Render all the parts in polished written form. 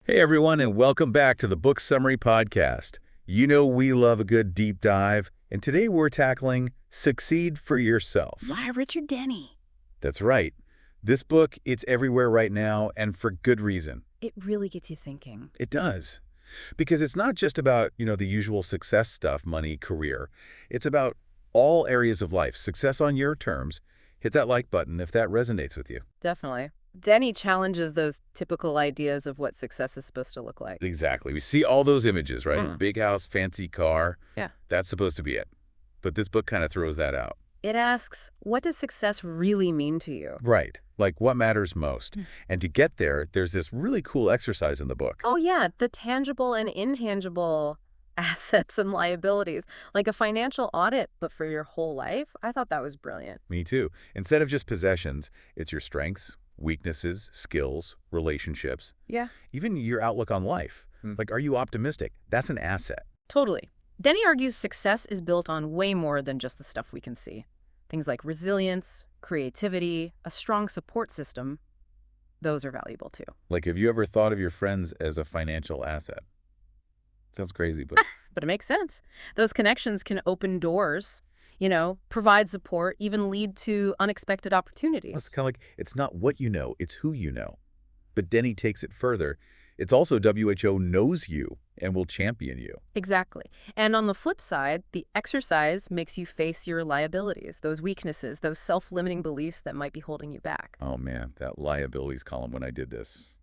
Hey everyone, and welcome back to the Book Summary Podcast. You know we love a good deep dive, and today we're tackling Succeed for Yourself. By Richard Denny. That's right. This book, it's everywhere right now, and for good reason. It really gets you thinking. It does. Because it's not just about, the usual success stuff, money, career. It's about all areas of life, success on your terms. Hit that like button if that resonates with you. Definitely. Denny challenges those typical ideas of what success is supposed to look like. Exactly. We see all those images, right? Big house, fancy car. Yeah. That's supposed to be it. But this book kind of throws that out. It asks, what does success really mean to you? Right. Like what matters most. And to get there, there's this really cool exercise in the book. Oh, yeah. The tangible and intangible assets and liabilities. Like a financial audit, but for your whole life. I thought that was brilliant. Me too. Instead of just possessions, it's your strengths, weaknesses, skills, relationships. Yeah. Even your outlook on life. Like, are you optimistic? That's an asset. Totally. Denny argues success is built on way more than just the stuff we can see. Things like resilience, creativity, a strong support system, those are valuable too. Like, have you ever thought of your friends as a financial asset? Sounds crazy, but... But it makes sense. Those connections can open doors, provide support, even lead to unexpected opportunities. It's kind of like, it's not what you know, it's who you know. But Denny takes it further. It's also WHO knows you and will champion you. Exactly. And on the flip side, the exercise makes you face your liabilities, those weaknesses, those self-limiting beliefs that might be holding you back. Oh man, that liabilities column when I did this.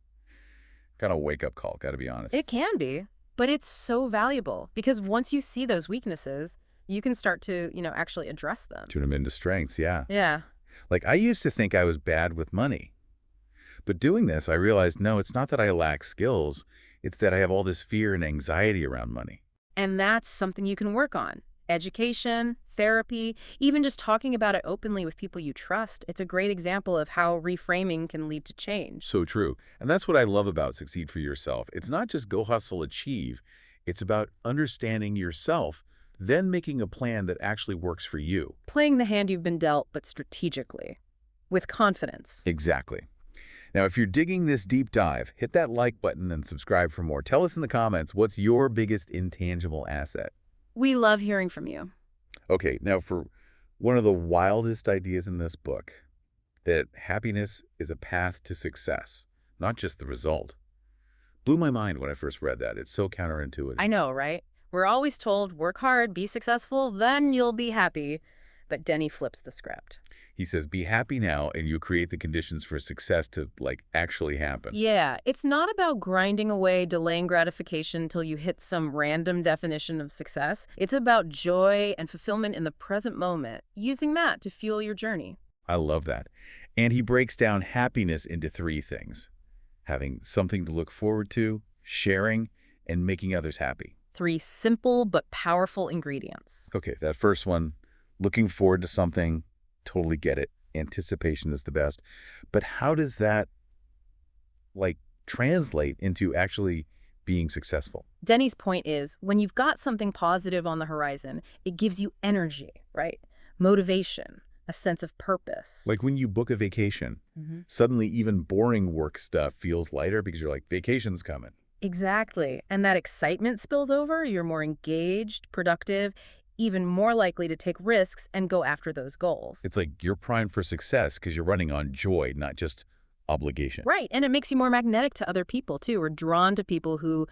Kind of wake-up call, gotta be honest. It can be, but it's so valuable because once you see those weaknesses, you can start to, actually address them. Turn them into strengths, yeah. Yeah. Like, I used to think I was bad with money. But doing this, I realized, no, it's not that I lack skills. It's that I have all this fear and anxiety around money. And that's something you can work on. Education, therapy, even just talking about it openly with people you trust. It's a great example of how reframing can lead to change. So true. And that's what I love about Succeed for Yourself. It's not just go hustle, achieve. It's about understanding yourself, then making a plan that actually works for you. Playing the hand you've been dealt, but strategically, with confidence. Exactly. Now, if you're digging this deep dive, hit that like button and subscribe for more. Tell us in the comments, what's your biggest intangible asset? We love hearing from you. Okay, now for one of the wildest ideas in this book, that happiness is a path to success, not just the result. Blew my mind when I first read that. It's so counterintuitive. I know, right? We're always told, work hard, be successful, then you'll be happy. But Denny flips the script. He says, be happy now, and you create the conditions for success to, actually happen. Yeah, it's not about grinding away, delaying gratification until you hit some random definition of success. It's about joy and fulfillment in the present moment, using that to fuel your journey. I love that. And he breaks down happiness into 3 things. Having something to look forward to, sharing, and making others happy. 3 simple but powerful ingredients. Okay, that first one, looking forward to something, totally get it. Anticipation is the best. But how does that, translate into actually being successful? Denny's point is, when you've got something positive on the horizon, it gives you energy, right? Motivation, a sense of purpose. Like when you book a vacation, suddenly even boring work stuff feels lighter because you're like, vacation's coming. Exactly. And that excitement spills over. You're more engaged, productive, even more likely to take risks and go after those goals. It's like you're primed for success because you're running on joy, not just obligation. Right. And it makes you more magnetic to other people, too, or drawn to people who,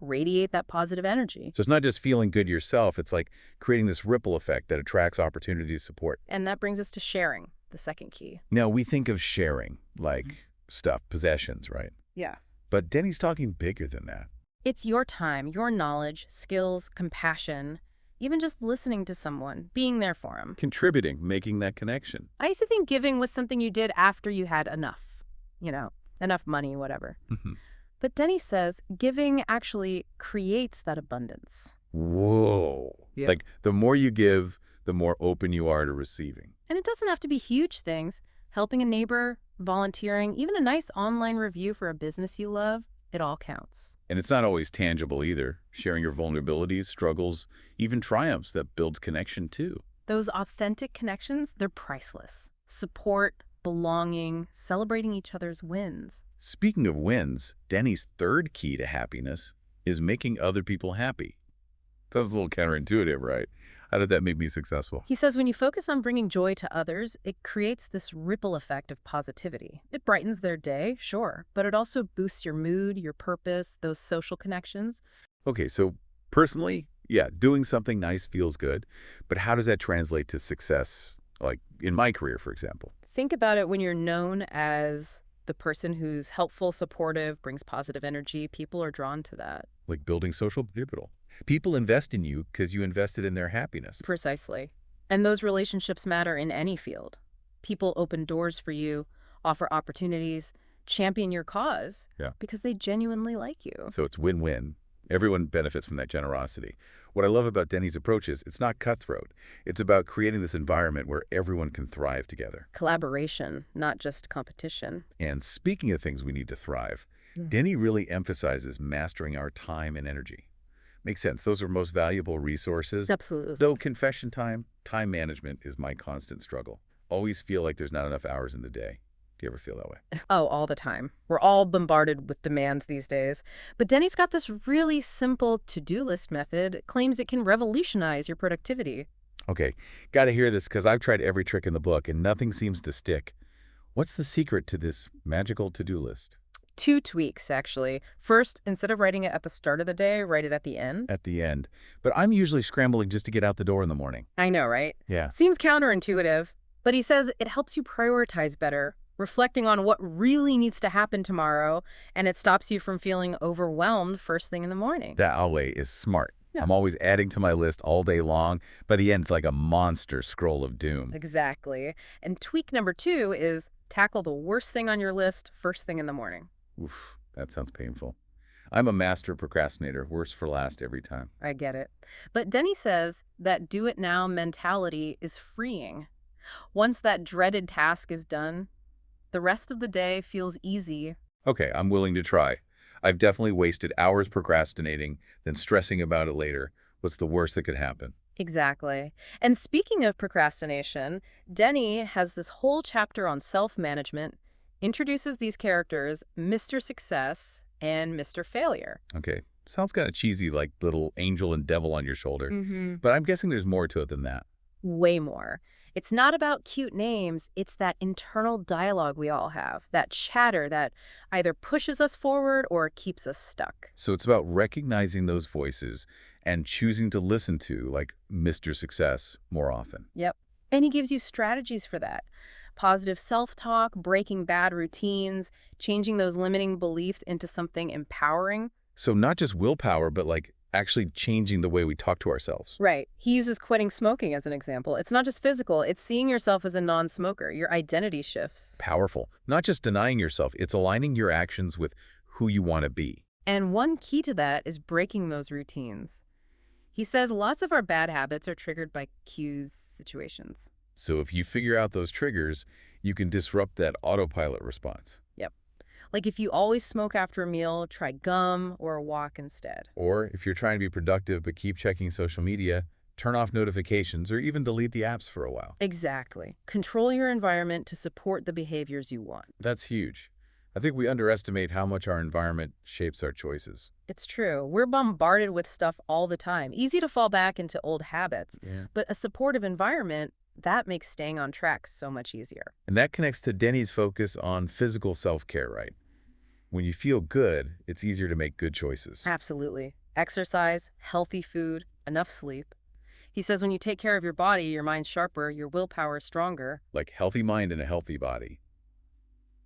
radiate that positive energy. So it's not just feeling good yourself. It's like creating this ripple effect that attracts opportunity to support. And that brings us to sharing, the second key. Now, we think of sharing like stuff, possessions, right? Yeah. But Denny's talking bigger than that. It's your time, your knowledge, skills, compassion, even just listening to someone, being there for them. Contributing, making that connection. I used to think giving was something you did after you had enough, enough money, whatever. But Denny says giving actually creates that abundance. Whoa. Yeah. Like the more you give, the more open you are to receiving. And it doesn't have to be huge things. Helping a neighbor, volunteering, even a nice online review for a business you love, it all counts. And it's not always tangible either. Sharing your vulnerabilities, struggles, even triumphs that builds connection too. Those authentic connections, they're priceless. Support, belonging, celebrating each other's wins. Speaking of wins, Denny's third key to happiness is making other people happy. That was a little counterintuitive, right? How did that make me successful? He says when you focus on bringing joy to others, it creates this ripple effect of positivity. It brightens their day, sure, but it also boosts your mood, your purpose, those social connections. Okay, so personally, yeah, doing something nice feels good, but how does that translate to success, like in my career, for example? Think about it when you're known as the person who's helpful, supportive, brings positive energy. People are drawn to that. Like building social capital. People invest in you because you invested in their happiness. Precisely. And those relationships matter in any field. People open doors for you, offer opportunities, champion your cause Yeah. because they genuinely like you. So it's win-win. Everyone benefits from that generosity. What I love about Denny's approach is it's not cutthroat. It's about creating this environment where everyone can thrive together. Collaboration, not just competition. And speaking of things we need to thrive, Denny really emphasizes mastering our time and energy. Makes sense. Those are most valuable resources. Absolutely. Though confession time management is my constant struggle. Always feel like there's not enough hours in the day. Do you ever feel that way? Oh, all the time. We're all bombarded with demands these days. But Denny's got this really simple to-do list method. It claims it can revolutionize your productivity. Okay, got to hear this because I've tried every trick in the book and nothing seems to stick. What's the secret to this magical to-do list? 2 tweaks, actually. First, instead of writing it at the start of the day, write it at the end. At the end. But I'm usually scrambling just to get out the door in the morning. I know, right? Yeah. Seems counterintuitive, but he says it helps you prioritize better, reflecting on what really needs to happen tomorrow, and it stops you from feeling overwhelmed first thing in the morning. That always is smart. Yeah. I'm always adding to my list all day long. By the end, it's like a monster scroll of doom. Exactly. And tweak number 2 is tackle the worst thing on your list first thing in the morning. Oof, that sounds painful. I'm a master procrastinator, worse for last every time. I get it. But Denny says that do-it-now mentality is freeing. Once that dreaded task is done, the rest of the day feels easy. Okay, I'm willing to try. I've definitely wasted hours procrastinating, then stressing about it later. What's the worst that could happen? Exactly. And speaking of procrastination, Denny has this whole chapter on self-management, introduces these characters, Mr. Success and Mr. Failure. Okay, sounds kind of cheesy, like little angel and devil on your shoulder. But I'm guessing there's more to it than that. Way more. It's not about cute names, it's that internal dialogue we all have, that chatter that either pushes us forward or keeps us stuck. So it's about recognizing those voices and choosing to listen to, like Mr. Success, more often. Yep. And he gives you strategies for that. Positive self-talk, breaking bad routines, changing those limiting beliefs into something empowering. So not just willpower, but like actually changing the way we talk to ourselves. Right. He uses quitting smoking as an example. It's not just physical, it's seeing yourself as a non-smoker. Your identity shifts. Powerful. Not just denying yourself, it's aligning your actions with who you want to be. And one key to that is breaking those routines. He says lots of our bad habits are triggered by cues, situations. So if you figure out those triggers, you can disrupt that autopilot response. Yep. Like if you always smoke after a meal, try gum or a walk instead. Or if you're trying to be productive but keep checking social media, turn off notifications or even delete the apps for a while. Exactly. Control your environment to support the behaviors you want. That's huge. I think we underestimate how much our environment shapes our choices. It's true. We're bombarded with stuff all the time. Easy to fall back into old habits. Yeah. But a supportive environment, that makes staying on track so much easier. And that connects to Denny's focus on physical self-care, right? When you feel good, it's easier to make good choices. Absolutely. Exercise, healthy food, enough sleep. He says when you take care of your body, your mind's sharper, your willpower is stronger. Like healthy mind and a healthy body.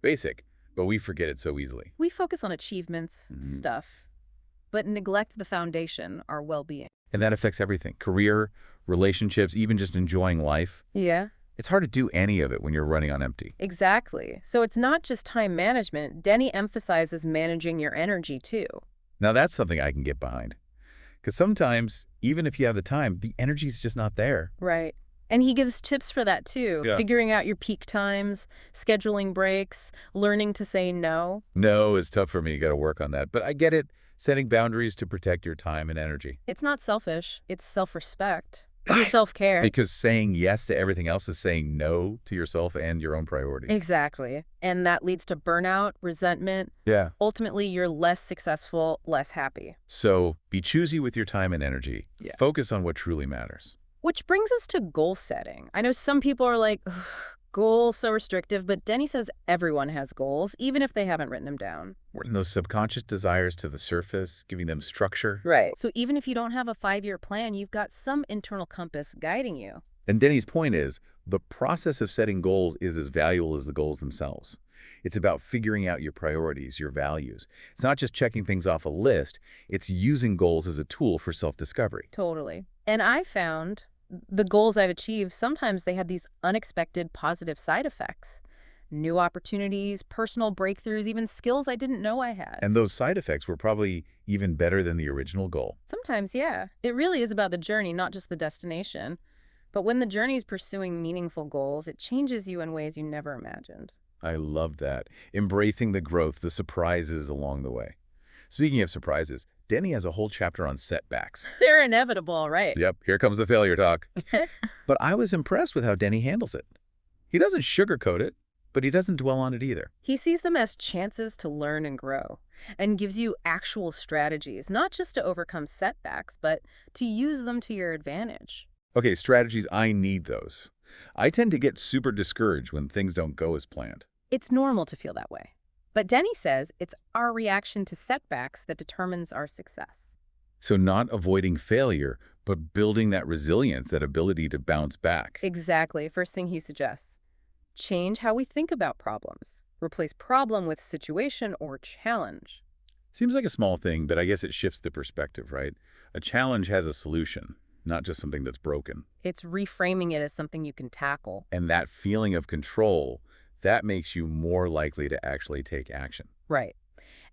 Basic, but we forget it so easily. We focus on achievements, stuff, but neglect the foundation, our well-being. And that affects everything. Career, relationships, even just enjoying life. Yeah. It's hard to do any of it when you're running on empty. Exactly. So it's not just time management. Denny emphasizes managing your energy too. Now that's something I can get behind. Because sometimes, even if you have the time, the energy's just not there. Right. And he gives tips for that too. Yeah. Figuring out your peak times, scheduling breaks, learning to say no. No, it's tough for me. You got to work on that. But I get it. Setting boundaries to protect your time and energy. It's not selfish. It's self-respect. Your self-care. Because saying yes to everything else is saying no to yourself and your own priorities. Exactly. And that leads to burnout, resentment. Yeah. Ultimately, you're less successful, less happy. So be choosy with your time and energy. Yeah. Focus on what truly matters. Which brings us to goal setting. I know some people are like, "Ugh, goals so restrictive," but Denny says everyone has goals, even if they haven't written them down. Bring those subconscious desires to the surface, giving them structure. Right. So even if you don't have a 5-year plan, you've got some internal compass guiding you. And Denny's point is, the process of setting goals is as valuable as the goals themselves. It's about figuring out your priorities, your values. It's not just checking things off a list. It's using goals as a tool for self-discovery. Totally. And I found the goals I've achieved, sometimes they had these unexpected positive side effects. New opportunities, personal breakthroughs, even skills I didn't know I had. And those side effects were probably even better than the original goal. Sometimes, yeah. It really is about the journey, not just the destination. But when the journey is pursuing meaningful goals, it changes you in ways you never imagined. I love that. Embracing the growth, the surprises along the way. Speaking of surprises, Denny has a whole chapter on setbacks. They're inevitable, right? Yep, here comes the failure talk. But I was impressed with how Denny handles it. He doesn't sugarcoat it, but he doesn't dwell on it either. He sees them as chances to learn and grow, and gives you actual strategies, not just to overcome setbacks, but to use them to your advantage. Okay, strategies, I need those. I tend to get super discouraged when things don't go as planned. It's normal to feel that way. But Denny says it's our reaction to setbacks that determines our success. So not avoiding failure, but building that resilience, that ability to bounce back. Exactly. First thing he suggests. Change how we think about problems. Replace problem with situation or challenge. Seems like a small thing, but I guess it shifts the perspective, right? A challenge has a solution, not just something that's broken. It's reframing it as something you can tackle. And that feeling of control, that makes you more likely to actually take action. Right.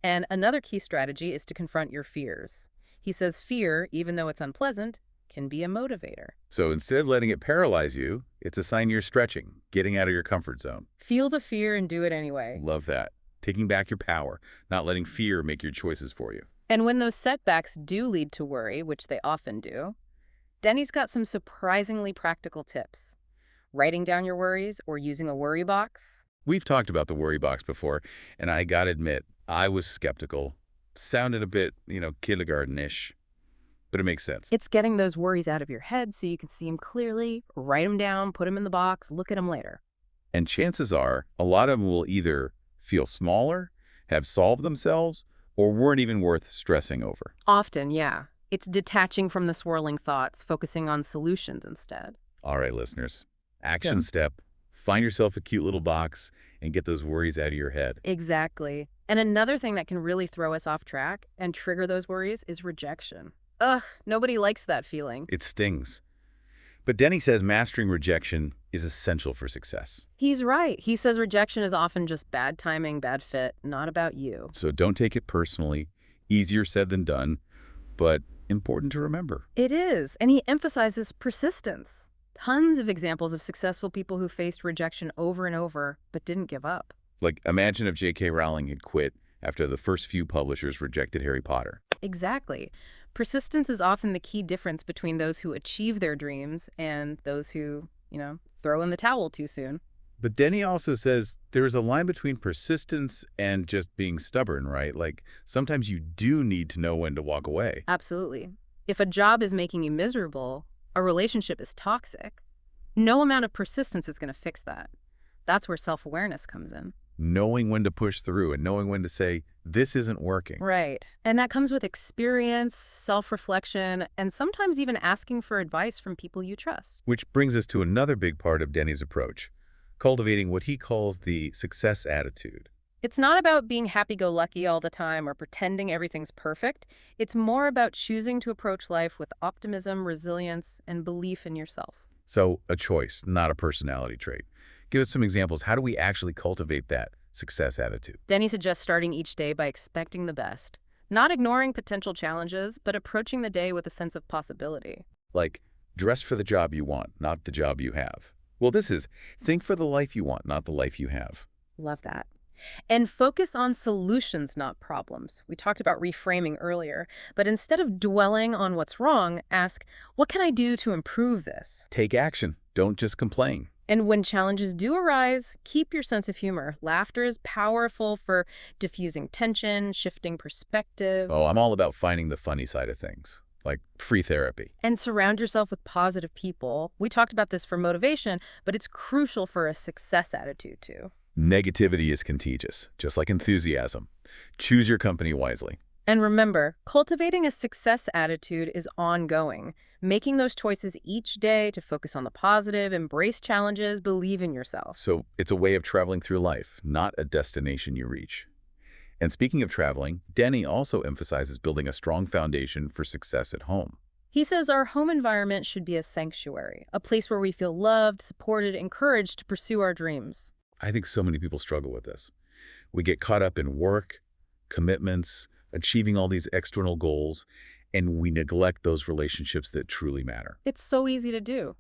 And another key strategy is to confront your fears. He says fear, even though it's unpleasant, can be a motivator. So instead of letting it paralyze you, it's a sign you're stretching, getting out of your comfort zone. Feel the fear and do it anyway. Love that. Taking back your power, not letting fear make your choices for you. And when those setbacks do lead to worry, which they often do, Denny's got some surprisingly practical tips. Writing down your worries or using a worry box. We've talked about the worry box before, and I gotta admit, I was skeptical. Sounded a bit, kindergarten-ish, but it makes sense. It's getting those worries out of your head so you can see them clearly, write them down, put them in the box, look at them later. And chances are, a lot of them will either feel smaller, have solved themselves, or weren't even worth stressing over. Often, yeah. It's detaching from the swirling thoughts, focusing on solutions instead. All right, listeners. Action step. Find yourself a cute little box and get those worries out of your head. Exactly. And another thing that can really throw us off track and trigger those worries is rejection. Ugh, nobody likes that feeling. It stings. But Denny says mastering rejection is essential for success. He's right. He says rejection is often just bad timing, bad fit, not about you. So don't take it personally. Easier said than done, but important to remember. It is. And he emphasizes persistence. Tons of examples of successful people who faced rejection over and over, but didn't give up. Like, imagine if J.K. Rowling had quit after the first few publishers rejected Harry Potter. Exactly. Persistence is often the key difference between those who achieve their dreams and those who, throw in the towel too soon. But Denny also says there's a line between persistence and just being stubborn, right? Like, sometimes you do need to know when to walk away. Absolutely. If a job is making you miserable, a relationship is toxic, no amount of persistence is going to fix that. That's where self-awareness comes in. Knowing when to push through and knowing when to say, this isn't working. Right. And that comes with experience, self-reflection, and sometimes even asking for advice from people you trust. Which brings us to another big part of Denny's approach, cultivating what he calls the success attitude. It's not about being happy-go-lucky all the time or pretending everything's perfect. It's more about choosing to approach life with optimism, resilience, and belief in yourself. So a choice, not a personality trait. Give us some examples. How do we actually cultivate that success attitude? Denny suggests starting each day by expecting the best, not ignoring potential challenges, but approaching the day with a sense of possibility. Like, dress for the job you want, not the job you have. Well, this is think for the life you want, not the life you have. Love that. And focus on solutions, not problems. We talked about reframing earlier, but instead of dwelling on what's wrong, ask, what can I do to improve this? Take action. Don't just complain. And when challenges do arise, keep your sense of humor. Laughter is powerful for diffusing tension, shifting perspective. Oh, I'm all about finding the funny side of things, like free therapy. And surround yourself with positive people. We talked about this for motivation, but it's crucial for a success attitude too. Negativity is contagious, just like enthusiasm. Choose your company wisely. And remember, cultivating a success attitude is ongoing. Making those choices each day to focus on the positive, embrace challenges, believe in yourself. So it's a way of traveling through life, not a destination you reach. And speaking of traveling, Denny also emphasizes building a strong foundation for success at home. He says our home environment should be a sanctuary, a place where we feel loved, supported, encouraged to pursue our dreams. I think so many people struggle with this. We get caught up in work, commitments, achieving all these external goals, and we neglect those relationships that truly matter. It's so easy to do.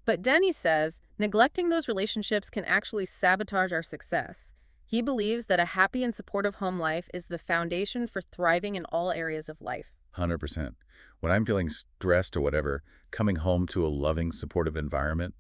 But Denny says neglecting those relationships can actually sabotage our success. He believes that a happy and supportive home life is the foundation for thriving in all areas of life. 100%. When I'm feeling stressed or whatever, coming home to a loving, supportive environment,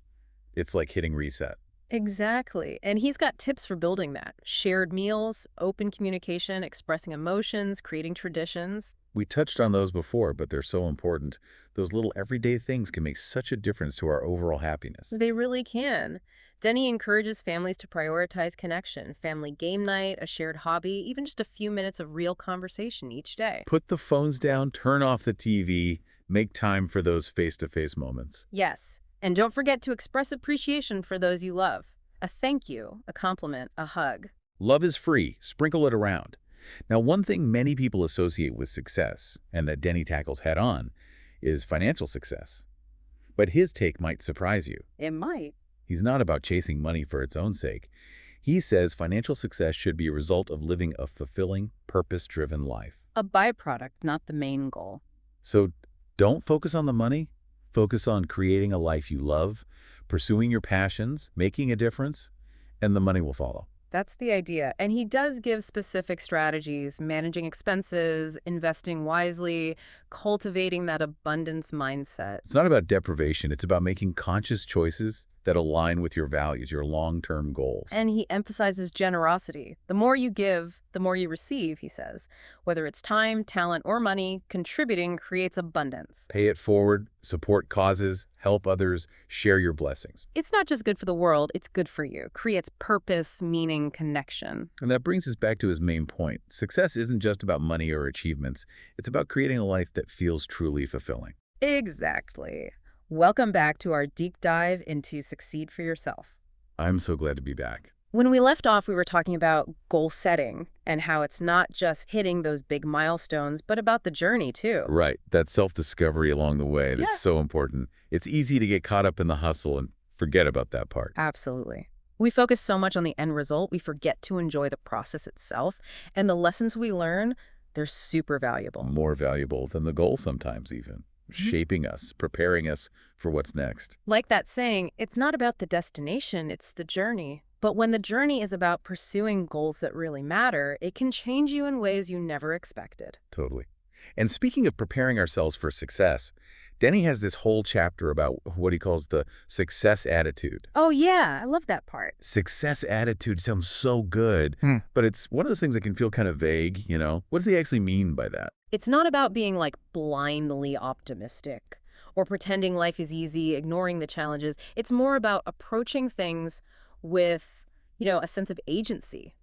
it's like hitting reset. Exactly. And he's got tips for building that. Shared meals, open communication, expressing emotions, creating traditions. We touched on those before, but they're so important. Those little everyday things can make such a difference to our overall happiness. They really can. Denny encourages families to prioritize connection, family game night, a shared hobby, even just a few minutes of real conversation each day. Put the phones down, turn off the TV, make time for those face-to-face moments. Yes. And don't forget to express appreciation for those you love. A thank you, a compliment, a hug. Love is free. Sprinkle it around. Now, one thing many people associate with success, and that Denny tackles head-on, is financial success. But his take might surprise you. It might. He's not about chasing money for its own sake. He says financial success should be a result of living a fulfilling, purpose-driven life. A byproduct, not the main goal. So don't focus on the money. Focus on creating a life you love, pursuing your passions, making a difference, and the money will follow. That's the idea. And he does give specific strategies, managing expenses, investing wisely, cultivating that abundance mindset. It's not about deprivation. It's about making conscious choices that align with your values, your long-term goals. And he emphasizes generosity. The more you give, the more you receive, he says. Whether it's time, talent, or money, contributing creates abundance. Pay it forward, support causes, help others, share your blessings. It's not just good for the world, it's good for you. Creates purpose, meaning, connection. And that brings us back to his main point. Success isn't just about money or achievements. It's about creating a life that feels truly fulfilling. Exactly. Welcome back to our deep dive into Succeed for Yourself. I'm so glad to be back. When we left off, we were talking about goal setting and how it's not just hitting those big milestones, but about the journey too. Right. That self-discovery along the way, that's so important. It's easy to get caught up in the hustle and forget about that part. Absolutely. We focus so much on the end result, we forget to enjoy the process itself. And the lessons we learn, they're super valuable. More valuable than the goal sometimes even. Shaping us, preparing us for what's next. Like that saying, it's not about the destination, it's the journey. But when the journey is about pursuing goals that really matter, it can change you in ways you never expected. Totally. And speaking of preparing ourselves for success, Denny has this whole chapter about what he calls the success attitude. Oh yeah, I love that part. Success attitude sounds so good, but it's one of those things that can feel kind of vague, you know? What does he actually mean by that? It's not about being like blindly optimistic or pretending life is easy, ignoring the challenges. It's more about approaching things with, a sense of agency,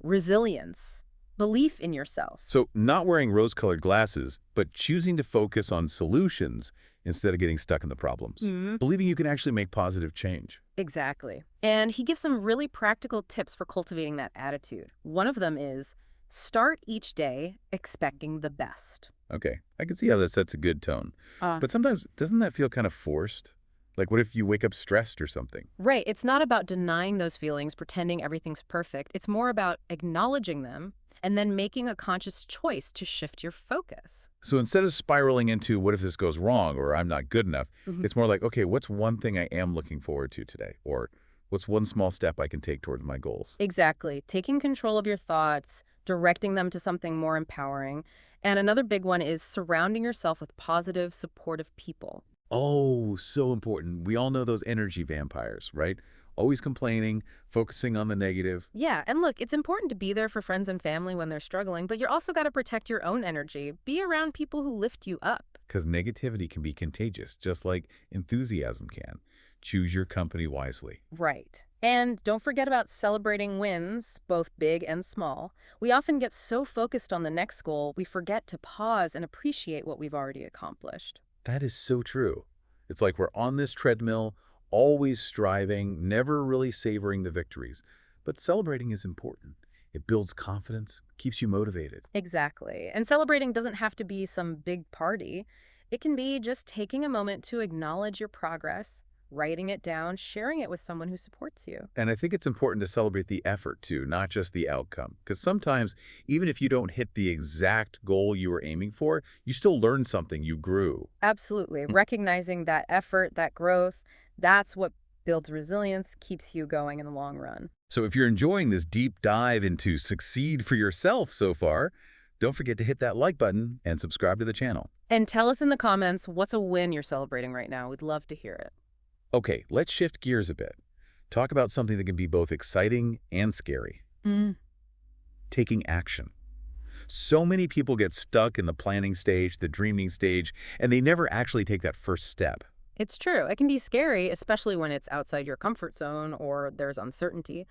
resilience, belief in yourself. So not wearing rose-colored glasses, but choosing to focus on solutions instead of getting stuck in the problems. Believing you can actually make positive change. Exactly. And he gives some really practical tips for cultivating that attitude. One of them is start each day expecting the best. Okay, I can see how that sets a good tone. But sometimes, doesn't that feel kind of forced? Like, what if you wake up stressed or something? Right. It's not about denying those feelings, pretending everything's perfect. It's more about acknowledging them and then making a conscious choice to shift your focus. So instead of spiraling into, what if this goes wrong or I'm not good enough, it's more like, okay, what's one thing I am looking forward to today? Or What's one small step I can take towards my goals? Exactly. Taking control of your thoughts, directing them to something more empowering. And another big one is surrounding yourself with positive, supportive people. Oh, so important. We all know those energy vampires, right? Always complaining, focusing on the negative. Yeah, and look, it's important to be there for friends and family when they're struggling, but you're also got to protect your own energy. Be around people who lift you up. Because negativity can be contagious, just like enthusiasm can. Choose your company wisely. Right. And don't forget about celebrating wins, both big and small. We often get so focused on the next goal, we forget to pause and appreciate what we've already accomplished. That is so true. It's like we're on this treadmill, always striving, never really savoring the victories. But celebrating is important. It builds confidence, keeps you motivated. Exactly. And celebrating doesn't have to be some big party. It can be just taking a moment to acknowledge your progress, writing it down, sharing it with someone who supports you. And I think it's important to celebrate the effort too, not just the outcome. Because sometimes, even if you don't hit the exact goal you were aiming for, you still learn something, you grew. Absolutely. Recognizing that effort, that growth, that's what builds resilience, keeps you going in the long run. So if you're enjoying this deep dive into succeed for yourself so far, don't forget to hit that like button and subscribe to the channel. And tell us in the comments what's a win you're celebrating right now. We'd love to hear it. Okay, let's shift gears a bit. Talk about something that can be both exciting and scary. Taking action. So many people get stuck in the planning stage, the dreaming stage, and they never actually take that first step. It's true. It can be scary, especially when it's outside your comfort zone or there's uncertainty.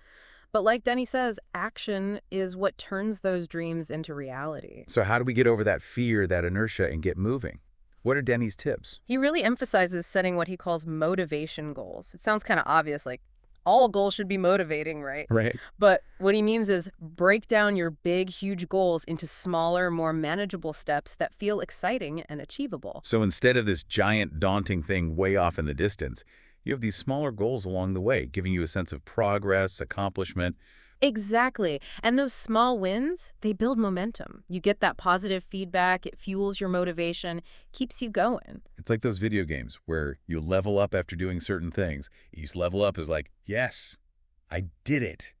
But like Denny says, action is what turns those dreams into reality. So how do we get over that fear, that inertia, and get moving? What are Denny's tips? He really emphasizes setting what he calls motivation goals. It sounds kind of obvious, like all goals should be motivating, right? Right. But what he means is break down your big, huge goals into smaller, more manageable steps that feel exciting and achievable. So instead of this giant, daunting thing way off in the distance, you have these smaller goals along the way, giving you a sense of progress, accomplishment. Exactly. And those small wins, they build momentum. You get that positive feedback, it fuels your motivation, keeps you going. It's like those video games where you level up after doing certain things. Each level up is like, yes, I did it.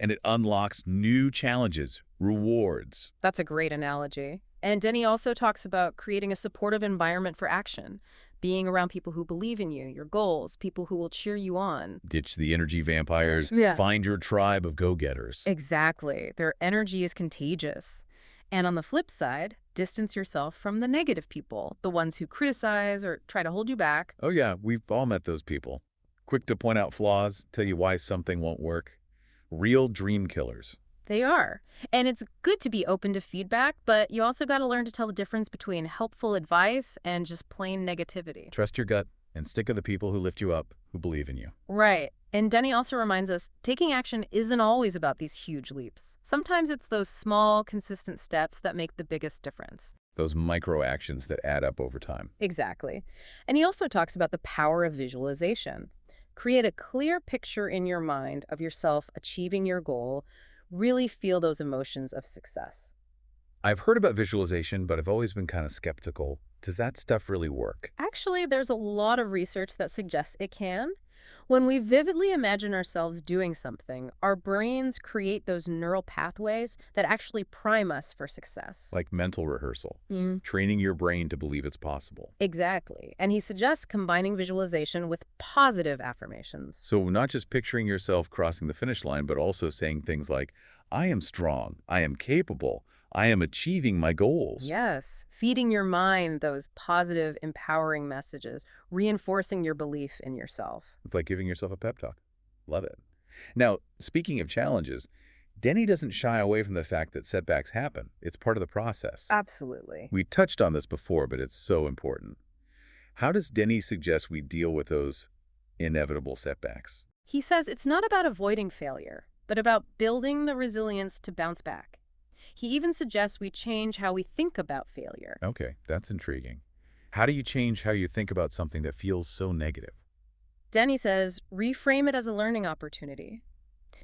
And it unlocks new challenges, rewards. That's a great analogy. And Denny also talks about creating a supportive environment for action, being around people who believe in you, your goals, people who will cheer you on. Ditch the energy vampires. Yeah. Find your tribe of go-getters. Exactly. Their energy is contagious. And on the flip side, distance yourself from the negative people, the ones who criticize or try to hold you back. Oh yeah, we've all met those people. Quick to point out flaws, tell you why something won't work. Real dream killers. They are. And it's good to be open to feedback, but you also got to learn to tell the difference between helpful advice and just plain negativity. Trust your gut and stick with the people who lift you up, who believe in you. Right. And Denny also reminds us, taking action isn't always about these huge leaps. Sometimes it's those small, consistent steps that make the biggest difference. Those micro actions that add up over time. Exactly. And he also talks about the power of visualization. Create a clear picture in your mind of yourself achieving your goal. Really feel those emotions of success. I've heard about visualization, but I've always been kind of skeptical. Does that stuff really work? Actually, there's a lot of research that suggests it can. When we vividly imagine ourselves doing something, our brains create those neural pathways that actually prime us for success. Like mental rehearsal, Mm. training your brain to believe it's possible. Exactly. And he suggests combining visualization with positive affirmations. So not just picturing yourself crossing the finish line, but also saying things like, I am strong, I am capable, I am achieving my goals. Yes, feeding your mind those positive, empowering messages, reinforcing your belief in yourself. It's like giving yourself a pep talk. Love it. Now, speaking of challenges, Denny doesn't shy away from the fact that setbacks happen. It's part of the process. Absolutely. We touched on this before, but it's so important. How does Denny suggest we deal with those inevitable setbacks? He says it's not about avoiding failure, but about building the resilience to bounce back. He even suggests we change how we think about failure. Okay, that's intriguing. How do you change how you think about something that feels so negative? Denny says, reframe it as a learning opportunity.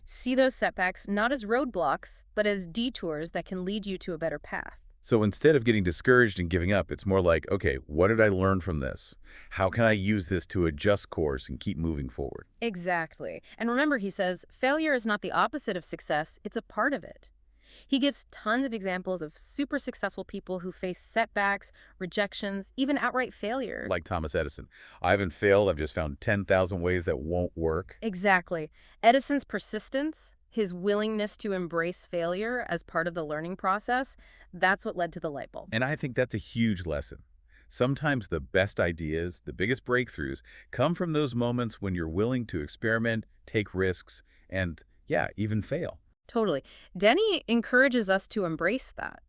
See those setbacks not as roadblocks, but as detours that can lead you to a better path. So instead of getting discouraged and giving up, it's more like, okay, what did I learn from this? How can I use this to adjust course and keep moving forward? Exactly. And remember, he says, failure is not the opposite of success, it's a part of it. He gives tons of examples of super successful people who face setbacks, rejections, even outright failure. Like Thomas Edison. I haven't failed. I've just found 10,000 ways that won't work. Exactly. Edison's persistence, his willingness to embrace failure as part of the learning process, that's what led to the light bulb. And I think that's a huge lesson. Sometimes the best ideas, the biggest breakthroughs, come from those moments when you're willing to experiment, take risks, and, yeah, even fail. Totally. Denny encourages us to embrace that.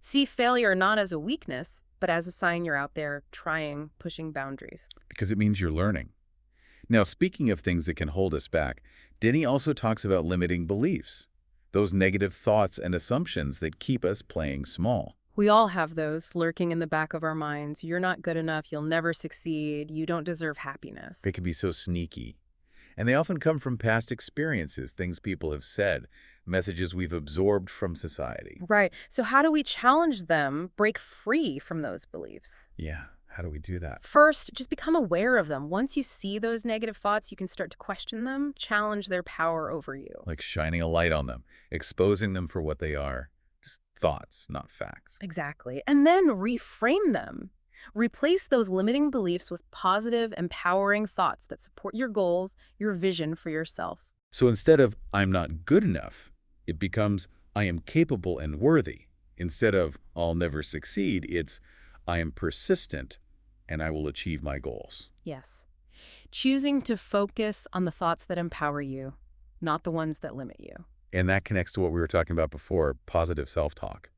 See failure not as a weakness, but as a sign you're out there trying, pushing boundaries. Because it means you're learning. Now, speaking of things that can hold us back, Denny also talks about limiting beliefs, those negative thoughts and assumptions that keep us playing small. We all have those lurking in the back of our minds. You're not good enough. You'll never succeed. You don't deserve happiness. They can be so sneaky. And they often come from past experiences, things people have said, messages we've absorbed from society. Right. So how do we challenge them, break free from those beliefs? Yeah, how do we do that? First, just become aware of them. Once you see those negative thoughts, you can start to question them, challenge their power over you. Like shining a light on them, exposing them for what they are. Just thoughts, not facts. Exactly. And then reframe them. Replace those limiting beliefs with positive, empowering thoughts that support your goals, your vision for yourself. So instead of, I'm not good enough, it becomes, I am capable and worthy. Instead of, I'll never succeed, it's, I am persistent and I will achieve my goals. Yes. Choosing to focus on the thoughts that empower you, not the ones that limit you. And that connects to what we were talking about before, positive self-talk.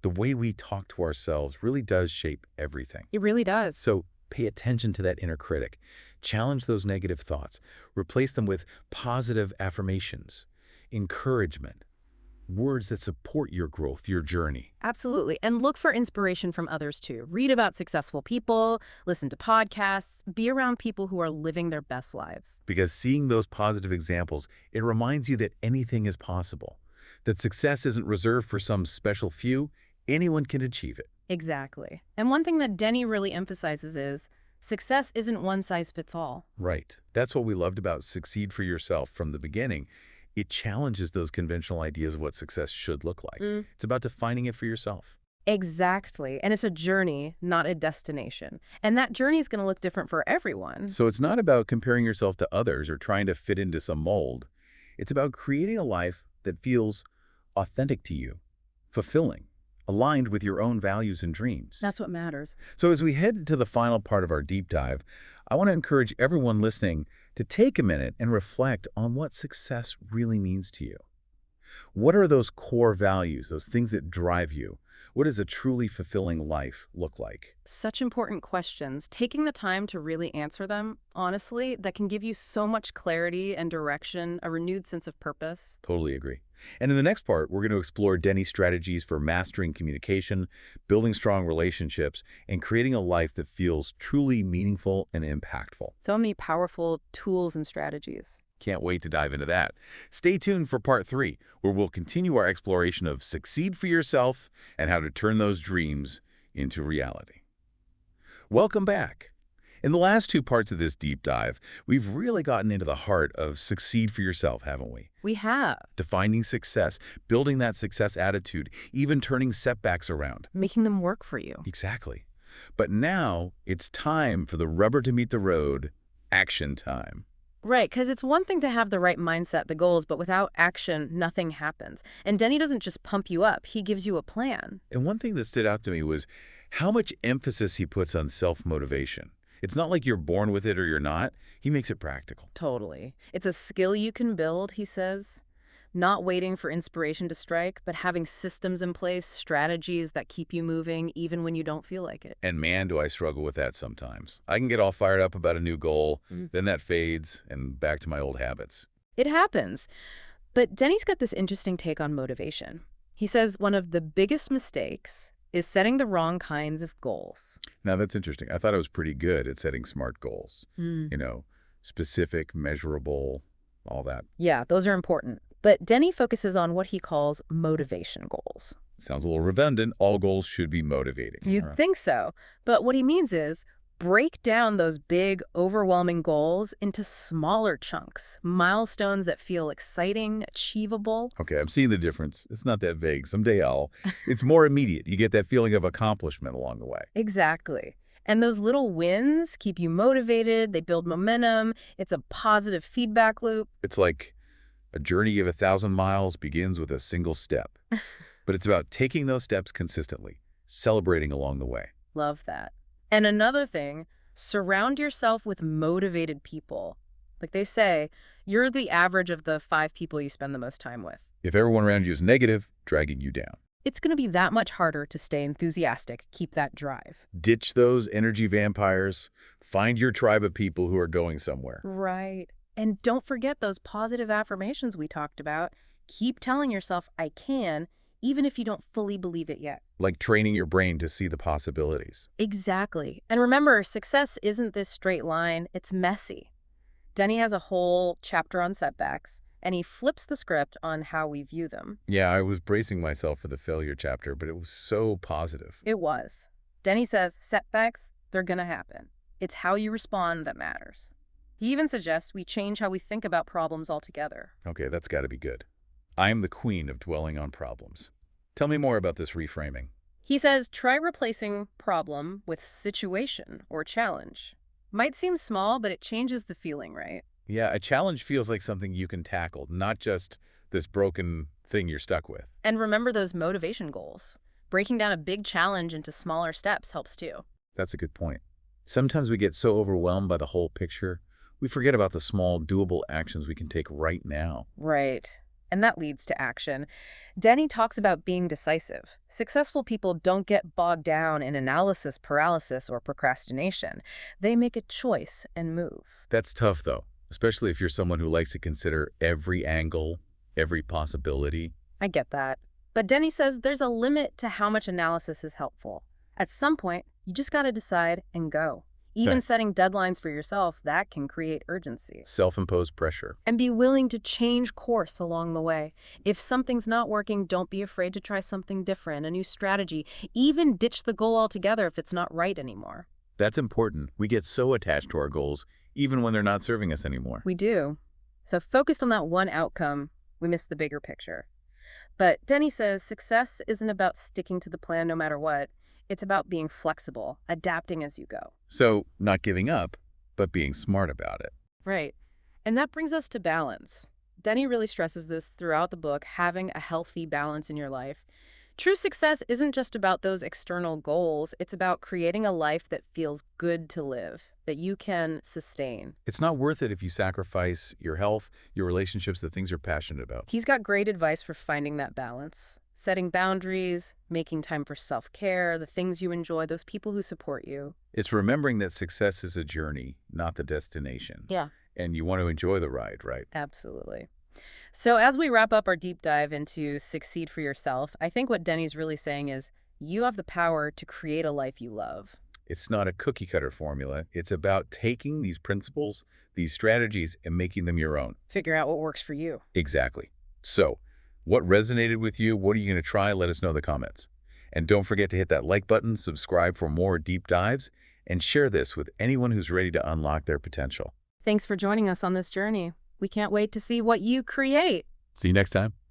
The way we talk to ourselves really does shape everything. It really does. So pay attention to that inner critic. Challenge those negative thoughts. Replace them with positive affirmations, encouragement, words that support your growth, your journey. Absolutely. And look for inspiration from others too. Read about successful people, listen to podcasts, be around people who are living their best lives. Because seeing those positive examples, it reminds you that anything is possible, that success isn't reserved for some special few. Anyone can achieve it. Exactly. And one thing that Denny really emphasizes is success isn't one size fits all. Right. That's what we loved about Succeed for Yourself from the beginning. It challenges those conventional ideas of what success should look like. It's about defining it for yourself. Exactly. And it's a journey, not a destination. And that journey is going to look different for everyone. So it's not about comparing yourself to others or trying to fit into some mold. It's about creating a life that feels authentic to you, fulfilling, aligned with your own values and dreams. That's what matters. So as we head to the final part of our deep dive, I want to encourage everyone listening to take a minute and reflect on what success really means to you. What are those core values, those things that drive you? What does a truly fulfilling life look like? Such important questions. Taking the time to really answer them, honestly, that can give you so much clarity and direction, a renewed sense of purpose. Totally agree. And in the next part, we're going to explore Denny's strategies for mastering communication, building strong relationships, and creating a life that feels truly meaningful and impactful. So many powerful tools and strategies. Can't wait to dive into that. Stay tuned for part 3, where we'll continue our exploration of Succeed for Yourself and how to turn those dreams into reality. Welcome back. In the last 2 parts of this deep dive, we've really gotten into the heart of Succeed for Yourself, haven't we? We have. Defining success, building that success attitude, even turning setbacks around. Making them work for you. Exactly. But now it's time for the rubber to meet the road, action time. Right, because it's one thing to have the right mindset, the goals, but without action, nothing happens. And Denny doesn't just pump you up, he gives you a plan. And one thing that stood out to me was how much emphasis he puts on self-motivation. It's not like you're born with it or you're not. He makes it practical. Totally. It's a skill you can build, he says. Not waiting for inspiration to strike, but having systems in place, strategies that keep you moving even when you don't feel like it. And man, do I struggle with that sometimes. I can get all fired up about a new goal, then that fades, and back to my old habits. It happens. But Denny's got this interesting take on motivation. He says one of the biggest mistakes is setting the wrong kinds of goals. Now, that's interesting. I thought I was pretty good at setting SMART goals. You know, specific, measurable, all that. Yeah, those are important. But Denny focuses on what he calls motivation goals. Sounds a little redundant. All goals should be motivating. You'd think so. But what he means is break down those big, overwhelming goals into smaller chunks, milestones that feel exciting, achievable. Okay, I'm seeing the difference. It's not that vague. Someday it's more immediate. You get that feeling of accomplishment along the way. Exactly. And those little wins keep you motivated, they build momentum, it's a positive feedback loop. It's like a journey of 1,000 miles begins with a single step. But it's about taking those steps consistently, celebrating along the way. Love that. And another thing, surround yourself with motivated people. Like they say, you're the average of the 5 people you spend the most time with. If everyone around you is negative, dragging you down. It's going to be that much harder to stay enthusiastic, keep that drive. Ditch those energy vampires. Find your tribe of people who are going somewhere. Right. And don't forget those positive affirmations we talked about. Keep telling yourself, I can, even if you don't fully believe it yet. Like training your brain to see the possibilities. Exactly. And remember, success isn't this straight line. It's messy. Denny has a whole chapter on setbacks, and he flips the script on how we view them. Yeah, I was bracing myself for the failure chapter, but it was so positive. It was. Denny says setbacks, they're going to happen. It's how you respond that matters. He even suggests we change how we think about problems altogether. Okay, that's got to be good. I am the queen of dwelling on problems. Tell me more about this reframing. He says try replacing problem with situation or challenge. Might seem small, but it changes the feeling, right? Yeah, a challenge feels like something you can tackle, not just this broken thing you're stuck with. And remember those motivation goals. Breaking down a big challenge into smaller steps helps too. That's a good point. Sometimes we get so overwhelmed by the whole picture, we forget about the small, doable actions we can take right now. Right. And that leads to action. Denny talks about being decisive. Successful people don't get bogged down in analysis paralysis or procrastination. They make a choice and move. That's tough, though, especially if you're someone who likes to consider every angle, every possibility. I get that. But Denny says there's a limit to how much analysis is helpful. At some point, you just got to decide and go. Even setting deadlines for yourself, that can create urgency. Self-imposed pressure. And be willing to change course along the way. If something's not working, don't be afraid to try something different, a new strategy. Even ditch the goal altogether if it's not right anymore. That's important. We get so attached to our goals, even when they're not serving us anymore. We do. So focused on that one outcome, we miss the bigger picture. But Denny says success isn't about sticking to the plan no matter what. It's about being flexible, adapting as you go. So, not giving up, but being smart about it. Right. And that brings us to balance. Denny really stresses this throughout the book, having a healthy balance in your life. True success isn't just about those external goals. It's about creating a life that feels good to live, that you can sustain. It's not worth it if you sacrifice your health, your relationships, the things you're passionate about. He's got great advice for finding that balance. Setting boundaries, making time for self-care, the things you enjoy, those people who support you. It's remembering that success is a journey, not the destination. Yeah. And you want to enjoy the ride, right? Absolutely. So as we wrap up our deep dive into Succeed for Yourself, I think what Denny's really saying is you have the power to create a life you love. It's not a cookie-cutter formula. It's about taking these principles, these strategies, and making them your own. Figure out what works for you. Exactly. So, what resonated with you? What are you going to try? Let us know in the comments. And don't forget to hit that like button, subscribe for more deep dives, and share this with anyone who's ready to unlock their potential. Thanks for joining us on this journey. We can't wait to see what you create. See you next time.